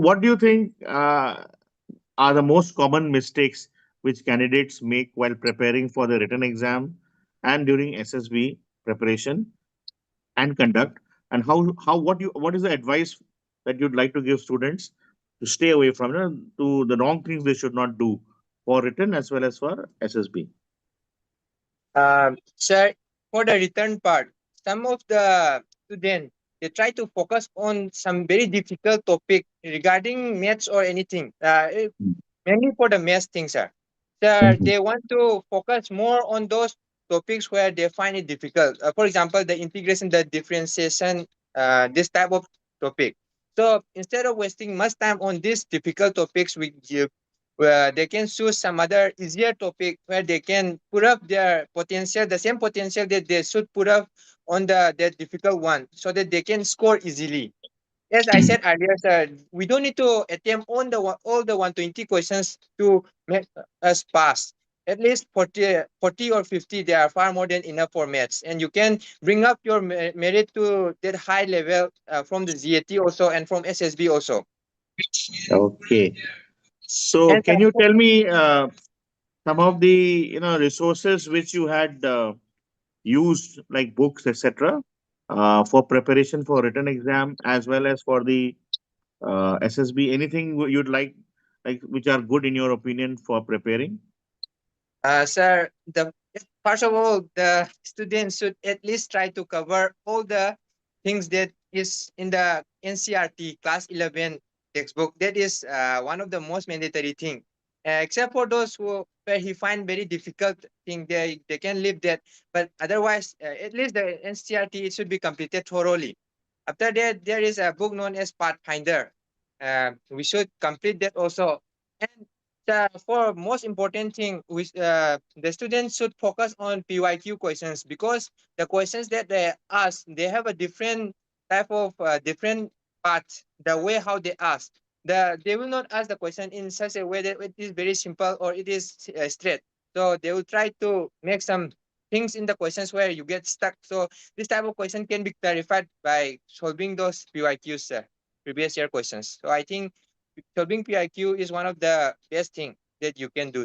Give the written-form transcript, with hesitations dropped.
What do you think are the most common mistakes which candidates make while preparing for the written exam and during SSB preparation and conduct? And what is the advice that you'd like to give students to stay away from, to the wrong things they should not do for written as well as for SSB? Sir, for the return part, some of the students they try to focus on some very difficult topic regarding maths or anything. Mainly for the maths things, sir. Sir, Mhm. they want to focus more on those topics where they find it difficult. For example, the integration, the differentiation, this type of topic. So instead of wasting much time on these difficult topics, we give where they can choose some other easier topic where they can put up their potential, the same potential that they should put up on the difficult one, so that they can score easily. As I said earlier, sir, we don't need to attempt on all the 120 questions to make us pass. At least 40 or 50, they are far more than enough for maths. And you can bring up your merit to that high level from the ZAT also and from SSB also. Okay. So And can you tell me some of the resources which you had used, like books, etc., for preparation for written exam as well as for the SSB? Anything you'd like which are good in your opinion for preparing? Sir, first of all, the students should at least try to cover all the things that is in the NCRT class 11 textbook. That is one of the most mandatory thing. Except for those who where he find very difficult thing, they can leave that. But otherwise, at least the NCRT it should be completed thoroughly. After that, there is a book known as Pathfinder. We should complete that also. And for most important thing, the students should focus on PYQ questions, because the questions that they ask, they have a different type of different path, the way how they ask. They will not ask the question in such a way that it is very simple or it is straight. So they will try to make some things in the questions where you get stuck. So this type of question can be clarified by solving those PYQs, previous year questions. So I think solving PIQ is one of the best thing that you can do.